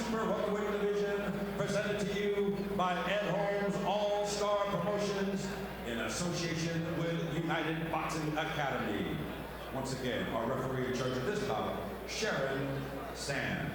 super welterweight division, presented to you by Ed Holmes All-Star Promotions in association with United Boxing Academy. Once again, our referee in charge of this bout, Sharon Sands.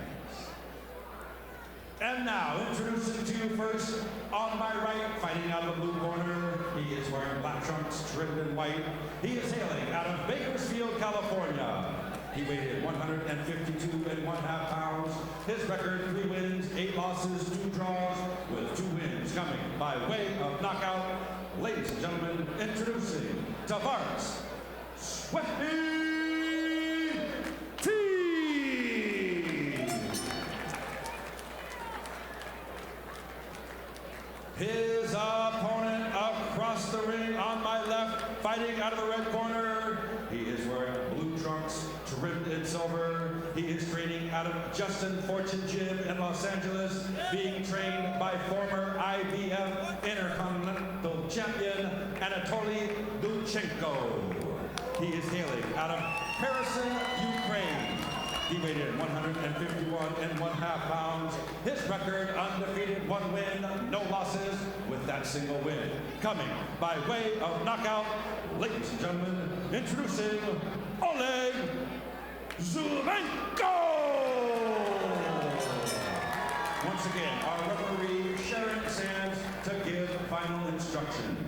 And now, introducing to you first, on my right, fighting out of the blue corner, he is wearing black trunks trimmed in white. He is hailing out of Bakersfield, California. He weighed in 152.5 pounds. His record, 3 wins, 8 losses, 2 draws, with 2 wins coming by way of knockout. Ladies and gentlemen, introducing Tavorus Teague. His opponent across the ring on my left, fighting out of the red corner. He is wearing blue trunks, trimmed in silver. He is training out of Justin Fortune Gym in Los Angeles, being trained by former IBF Intercontinental Champion Anatoly Zubenko. He is hailing out of Kherson, Ukraine. He weighed in 151.5 pounds. His record, undefeated, 1 win, no losses, with that single win coming by way of knockout. Ladies and gentlemen, introducing Oleg Zubenko! Once again, our referee, Sharon Sands, to give final instructions.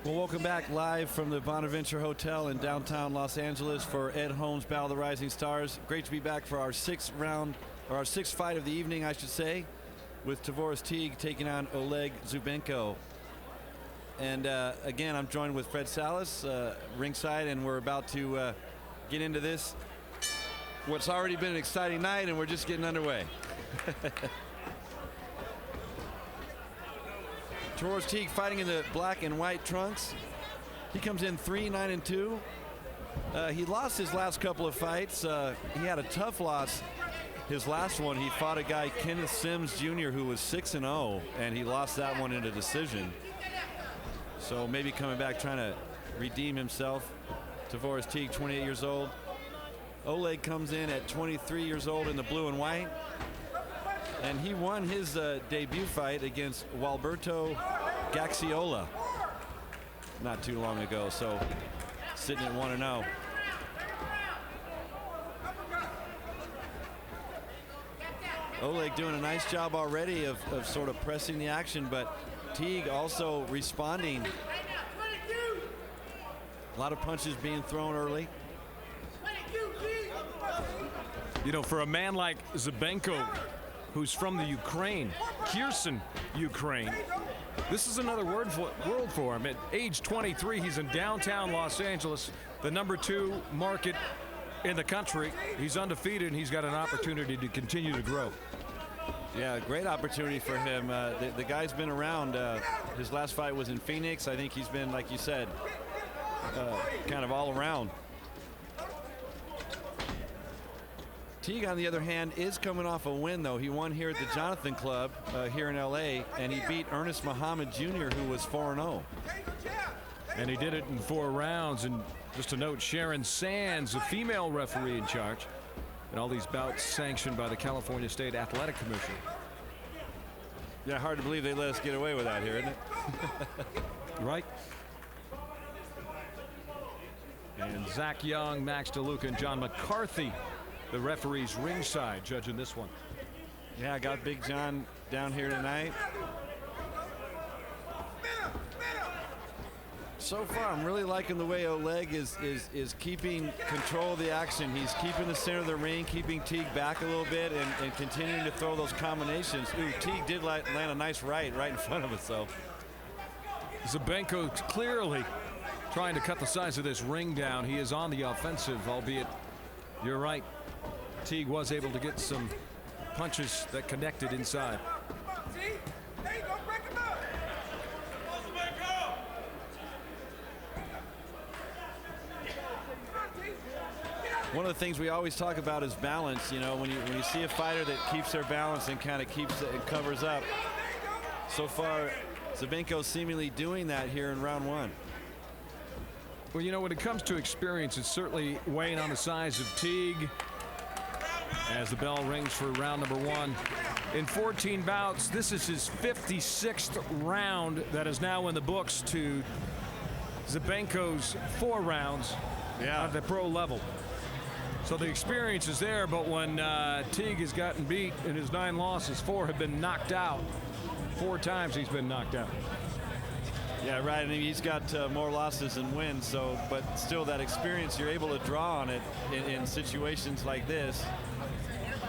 Well, welcome back live from the Bonaventure Hotel in downtown Los Angeles for Ed Holmes' Battle of the Rising Stars. Great to be back for our 6th round, or our 6th fight of the evening, I should say, with Tavorus Teague taking on Oleg Zubenko. And again, I'm joined with Fred Salas, ringside, and we're about to get into this. What's already been an exciting night, and we're just getting underway. Tavorus Teague fighting in the black and white trunks. He comes in 3-9-2. He lost his last couple of fights. He had a tough loss. His last one, he fought a guy, Kenneth Sims Jr., who was 6-0, and he lost that one in a decision. So maybe coming back trying to redeem himself. Tavorus Teague, 28 years old. Oleg comes in at 23 years old in the blue and white. And he won his debut fight against Walberto Gaxiola not too long ago, so sitting at 1-0. Oleg doing a nice job already of sort of pressing the action, but Teague also responding. A lot of punches being thrown early. You know, for a man like Zubenko, who's from the Ukraine, Kherson, Ukraine, this is another world for him. At age 23, he's in downtown Los Angeles, the #2 market in the country. He's undefeated, and he's got an opportunity to continue to grow. Yeah, great opportunity for him. The guy's been around. His last fight was in Phoenix. I think he's been, like you said, kind of all around. Teague, on the other hand, is coming off a win, though. He won here at the Jonathan Club here in L.A., and he beat Ernest Muhammad Jr., who was 4-0. And he did it in 4 rounds. And just a note, Sharon Sands, a female referee in charge, and all these bouts sanctioned by the California State Athletic Commission. Yeah, hard to believe they let us get away with that here, isn't it? Right. And Zach Young, Max DeLuca, and John McCarthy, the referees ringside, judging this one. Yeah, I got Big John down here tonight. So far, I'm really liking the way Oleg is keeping control of the action. He's keeping the center of the ring, keeping Teague back a little bit, and continuing to throw those combinations. Ooh, Teague did land a nice right in front of himself. Zubenko clearly trying to cut the size of this ring down. He is on the offensive, albeit you're right. Teague was able to get some punches that connected inside. One of the things we always talk about is balance. You know, when you see a fighter that keeps their balance and kind of keeps it and covers up. So far, Zubenko seemingly doing that here in round 1. Well, you know, when it comes to experience, it's certainly weighing on the size of Teague as the bell rings for round number 1. In 14 bouts, this is his 56th round that is now in the books to Zubenko's 4 rounds at the pro level. So the experience is there, but when Teague has gotten beat in his 9 losses, 4 have been knocked out. 4 times he's been knocked out. Yeah, right. I mean, he's got more losses than wins, so but still that experience, you're able to draw on it in situations like this.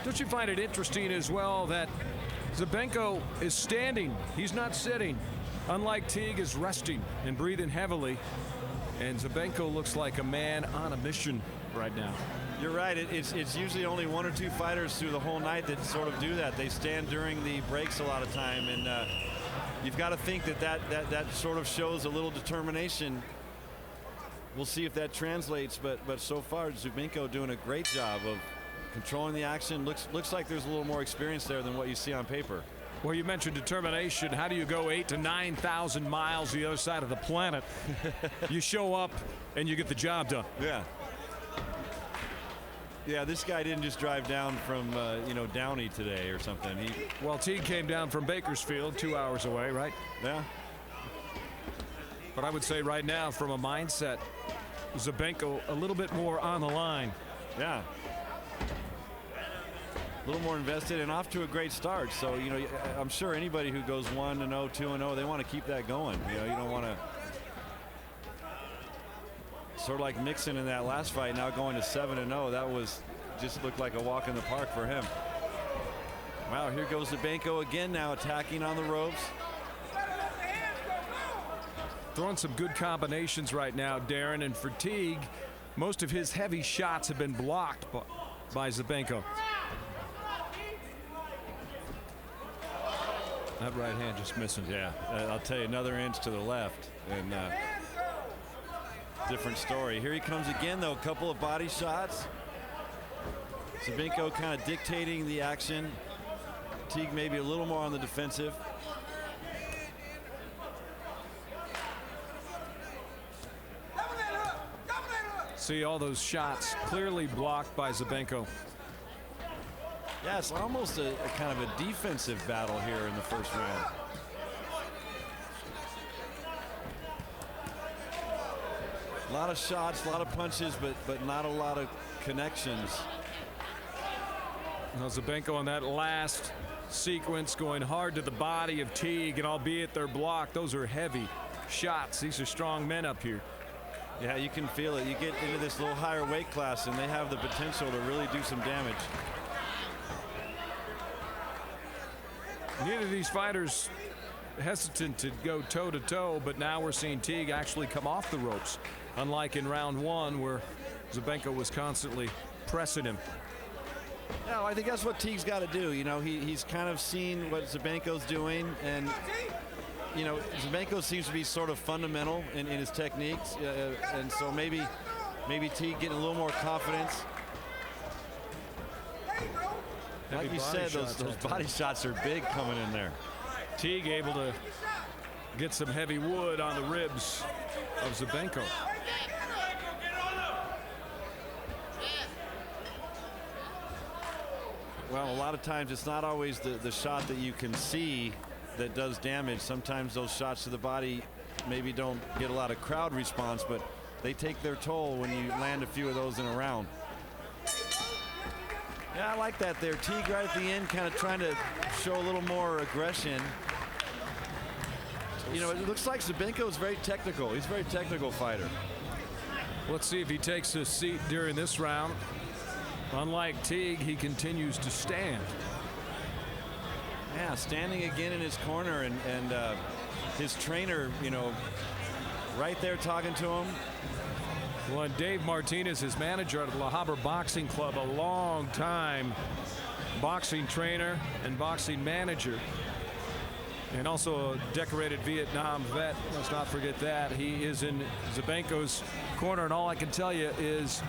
Don't you find it interesting as well that Zubenko is standing, he's not sitting, unlike Teague is resting and breathing heavily, and Zubenko looks like a man on a mission right now. You're right. It's usually only 1 or 2 fighters through the whole night that sort of do that. They stand during the breaks a lot of time, and you've got to think that sort of shows a little determination. We'll see if that translates, but so far Zubenko doing a great job of controlling the action. Looks like there's a little more experience there than what you see on paper. Well, you mentioned determination. How do you go 8,000 to 9,000 miles the other side of the planet? You show up and you get the job done. Yeah, this guy didn't just drive down from Downey today or something. Well, Teague came down from Bakersfield, 2 hours away, right? Yeah. But I would say right now, from a mindset, Zubenko a little bit more on the line. Yeah. A little more invested and off to a great start. So, I'm sure anybody who goes 1-0, 2-0, they want to keep that going. You don't want to. Sort of like Mixon in that last fight, now going to 7-0. That was just looked like a walk in the park for him. Wow, here goes Zubenko again, now attacking on the ropes. Throwing some good combinations right now, Darren, and for Teague, most of his heavy shots have been blocked by Zubenko. That right hand just missing. Yeah, I'll tell you, another inch to the left, and different story. Here he comes again, though. A couple of body shots. Zubenko kind of dictating the action. Teague maybe a little more on the defensive. See all those shots clearly blocked by Zubenko. Yeah, it's almost a kind of a defensive battle here in the first round. A lot of shots, a lot of punches, but not a lot of connections. Now Zubenko on that last sequence going hard to the body of Teague, and albeit they're blocked, those are heavy shots. These are strong men up here. Yeah, you can feel it. You get into this little higher weight class, and they have the potential to really do some damage. Neither of these fighters hesitant to go toe-to-toe, but now we're seeing Teague actually come off the ropes, unlike in round 1 where Zubenko was constantly pressing him. No, I think that's what Teague's got to do. He's kind of seen what Zubenko's doing, and Zubenko seems to be sort of fundamental in his techniques, and so maybe Teague getting a little more confidence. Like you said, those body shots are big coming in there. Teague able to get some heavy wood on the ribs of Zubenko. Well, a lot of times it's not always the shot that you can see that does damage. Sometimes those shots to the body maybe don't get a lot of crowd response, but they take their toll when you land a few of those in a round. Yeah, I like that there. Teague right at the end kind of trying to show a little more aggression. It looks like Zubenko is very technical. He's a very technical fighter. Let's see if he takes a seat during this round. Unlike Teague, he continues to stand. Yeah, standing again in his corner, and his trainer, right there talking to him. Well, and Dave Martinez, his manager at La Habra Boxing Club, a long time boxing trainer and boxing manager, and also a decorated Vietnam vet. Let's not forget that. He is in Zubenko's corner, and all I can tell you is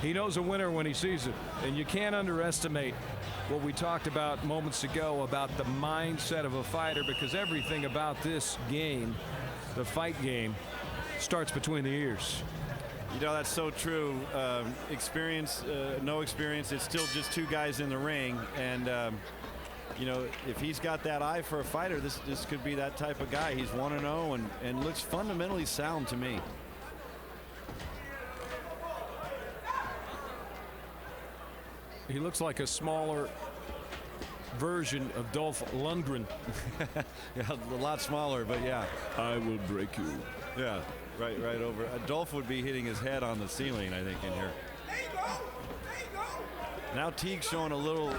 he knows a winner when he sees it. And you can't underestimate what we talked about moments ago about the mindset of a fighter, because everything about this game, the fight game, starts between the ears. You know, that's so true. Experience, no experience. It's still just two guys in the ring. And, you know, if he's got that eye for a fighter, this could be that type of guy. He's 1-0 and looks fundamentally sound to me. He looks like a smaller version of Dolph Lundgren. Yeah, a lot smaller, but yeah. I will break you. Yeah, right over. Dolph would be hitting his head on the ceiling, I think, in here. Now Teague showing a little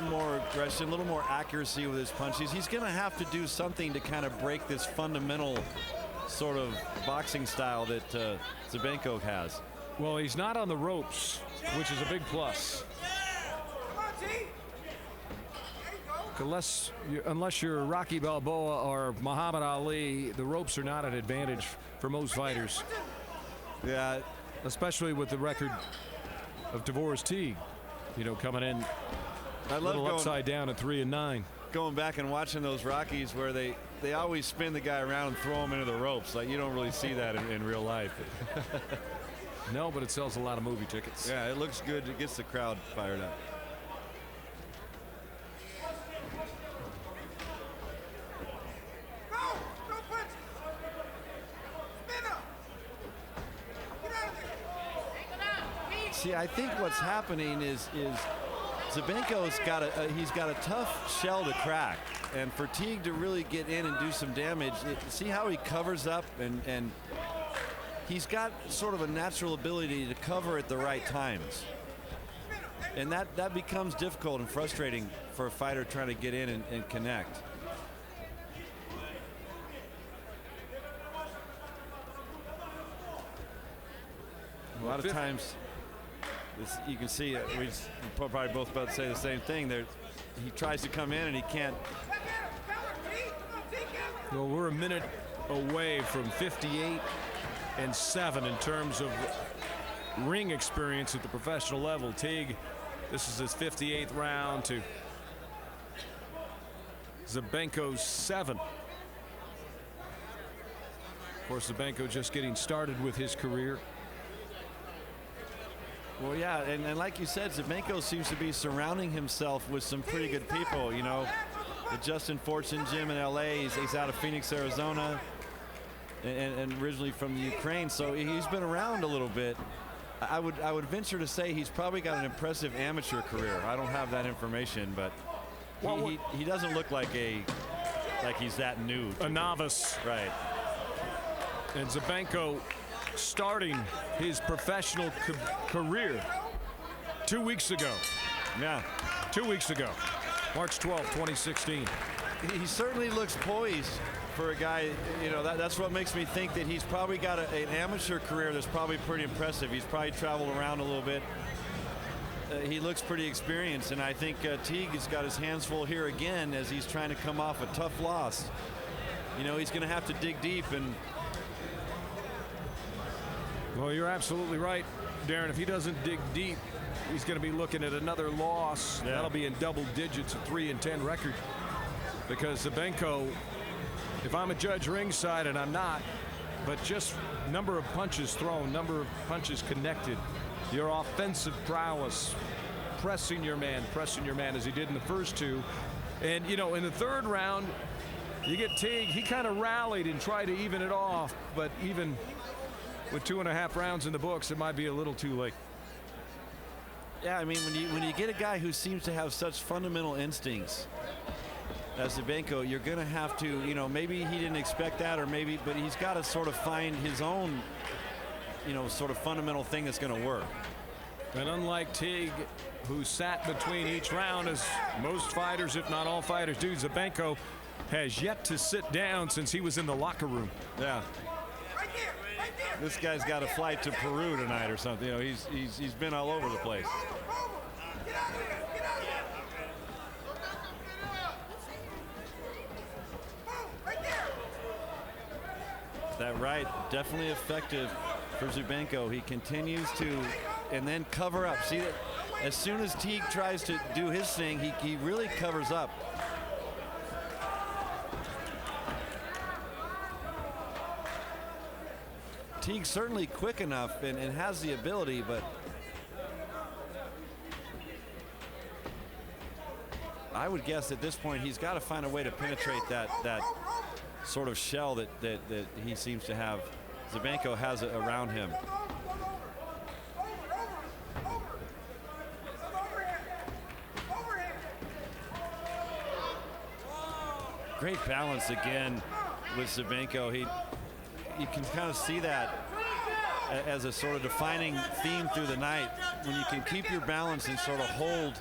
more aggression, a little more accuracy with his punches. He's going to have to do something to kind of break this fundamental sort of boxing style that Zubenko has. Well, he's not on the ropes, which is a big plus. Unless you're Rocky Balboa or Muhammad Ali, the ropes are not an advantage for most fighters. Yeah, especially with the record of Tavorus Teague, you know, coming in a little upside down at 3-9. Going back and watching those Rockies where they always spin the guy around and throw him into the ropes. Like, you don't really see that in real life. No, but it sells a lot of movie tickets. Yeah, it looks good. It gets the crowd fired up. See, I think what's happening is Zubenko's got he's got a tough shell to crack, and for Teague to really get in and do some damage, see how he covers up, and he's got sort of a natural ability to cover at the right times, and that becomes difficult and frustrating for a fighter trying to get in and connect. A lot of times, you can see we probably both about to say the same thing. He tries to come in and he can't. Well, we're a minute away from 58-7 in terms of ring experience at the professional level. Teague, this is his 58th round to Zubenko's 7. Of course, Zubenko just getting started with his career. Well, yeah, and like you said, Zubenko seems to be surrounding himself with some pretty good people. You know, the Justin Fortune gym in L.A. He's out of Phoenix, Arizona, and originally from the Ukraine. So he's been around a little bit. I would venture to say he's probably got an impressive amateur career. I don't have that information, but he doesn't look like he's that new. A novice. Right. And Zubenko starting his professional career 2 weeks ago. Yeah. 2 weeks ago. March 12, 2016. He certainly looks poised for a guy, you know, that's what makes me think that he's probably got an amateur career that's probably pretty impressive. He's probably traveled around a little bit. He looks pretty experienced, and I think Teague has got his hands full here again as he's trying to come off a tough loss. You know, he's going to have to dig deep. And well, you're absolutely right, Darren. If he doesn't dig deep, he's going to be looking at another loss. Yeah. That'll be in double digits, a 3-10 record. Because Zubenko, if I'm a judge ringside, and I'm not, but just number of punches thrown, number of punches connected, your offensive prowess, pressing your man as he did in the first two. And, you know, in the third round, you get Teague. He kind of rallied and tried to even it off, but even with 2.5 rounds in the books, it might be a little too late. Yeah, I mean, when you get a guy who seems to have such fundamental instincts as Zubenko, you're going to have to, you know, maybe he didn't expect that, or maybe, but he's got to sort of find his own, you know, sort of fundamental thing that's going to work. And unlike Teague, who sat between each round, as most fighters, if not all fighters do, Zubenko has yet to sit down since he was in the locker room. Yeah. This guy's got a flight to Peru tonight or something. You know, he's been all over the place. That right, definitely effective for Zubenko. He continues to, and then cover up. See that as soon as Teague tries to do his thing, he really covers up. Teague's certainly quick enough and has the ability, but I would guess at this point he's got to find a way to penetrate that sort of shell that he seems to have. Zubenko has it around him. Great balance again with Zubenko. You can kind of see that as a sort of defining theme through the night. When you can keep your balance and sort of hold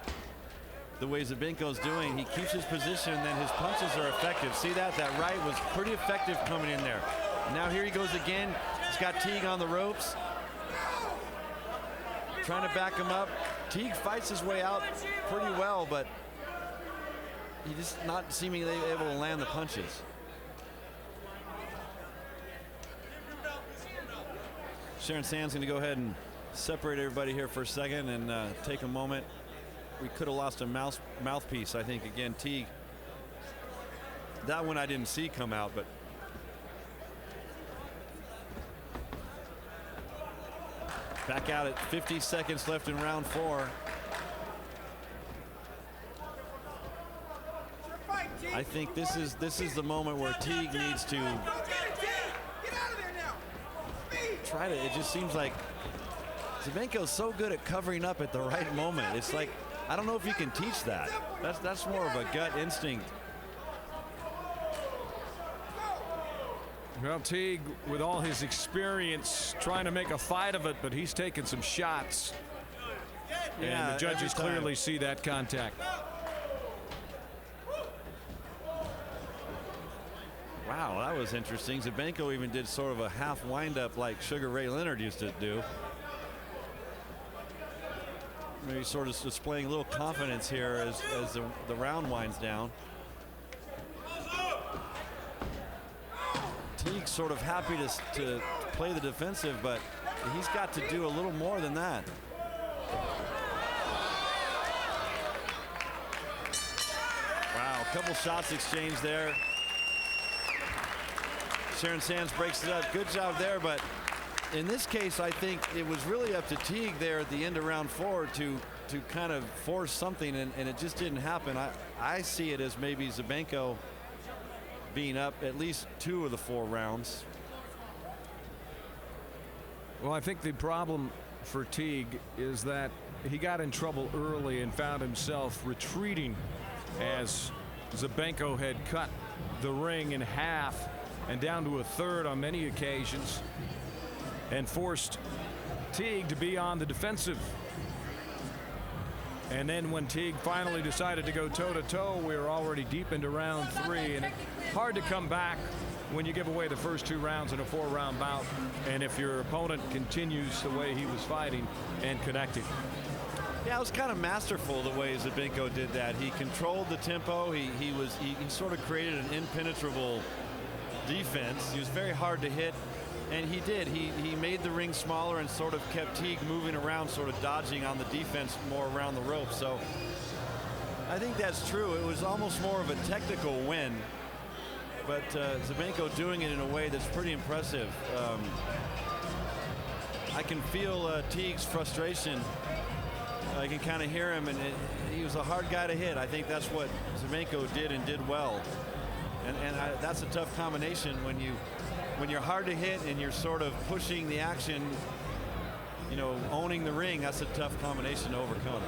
the way Zubenko's doing, he keeps his position, and then his punches are effective. See that? That right was pretty effective coming in there. Now here he goes again. He's got Teague on the ropes, trying to back him up. Teague fights his way out pretty well, but he just not seemingly able to land the punches. Sharon Sand's going to go ahead and separate everybody here for a second and take a moment. We could have lost a mouthpiece, I think, again. Teague, that one I didn't see come out, but back out at 50 seconds left in round 4. I think this is the moment where Teague needs to try to. It just seems like Zubenko's so good at covering up at the right moment. It's like, I don't know if you can teach that. That's more of a gut instinct. Well, Teague, with all his experience, trying to make a fight of it, but he's taking some shots. Yeah, and the judges clearly see that contact. Wow, that was interesting. Zubenko even did sort of a half windup like Sugar Ray Leonard used to do. Maybe sort of displaying a little confidence here as the round winds down. Teague's sort of happy to play the defensive, but he's got to do a little more than that. Wow, a couple shots exchanged there. Sharon Sands breaks it up. Good job there, but in this case, I think it was really up to Teague there at the end of round 4 to kind of force something, and it just didn't happen. I see it as maybe Zubenko being up at least 2 of the 4 rounds. Well, I think the problem for Teague is that he got in trouble early and found himself retreating as Zubenko had cut the ring in half and down to a third on many occasions, and forced Teague to be on the defensive. And then when Teague finally decided to go toe-to-toe, we were already deep into round 3, and it's hard to come back when you give away the first 2 rounds in a 4-round bout, and if your opponent continues the way he was fighting and connecting. Yeah, it was kind of masterful the way Zubenko did that. He controlled the tempo. He sort of created an impenetrable defense. He was very hard to hit, and he did. He made the ring smaller and sort of kept Teague moving around, sort of dodging on the defense more around the rope. So I think that's true. It was almost more of a technical win, but Zubenko doing it in a way that's pretty impressive. I can feel Teague's frustration. I can kind of hear him, and he was a hard guy to hit. I think that's what Zubenko did and did well. And that's a tough combination when you're hard to hit and you're sort of pushing the action, you know, owning the ring. That's a tough combination to overcome.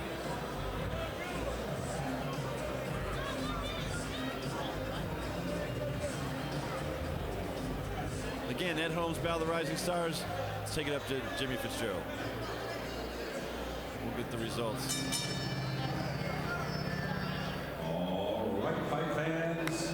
Again, Ed Holmes, Battle of the Rising Stars. Let's take it up to Jimmy Fitzgerald. We'll get the results. All right, fight fans.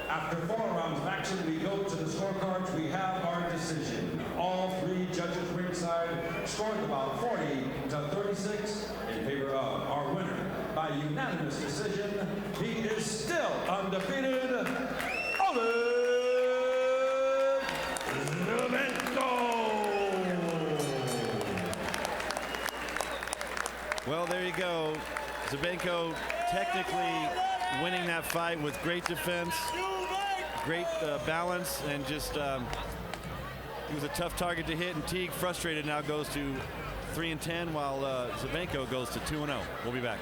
After 4 rounds of action, we go to the scorecards. We have our decision. All 3 judges ringside scored about 40-36 in favor of our winner by unanimous decision. He is still undefeated, Oleg Zubenko. Well, there you go. Zubenko technically winning that fight with great defense, great balance, and just He was a tough target to hit, and Teague, frustrated, now goes to 3-10, while Zubenko goes to 2-0. We'll be back.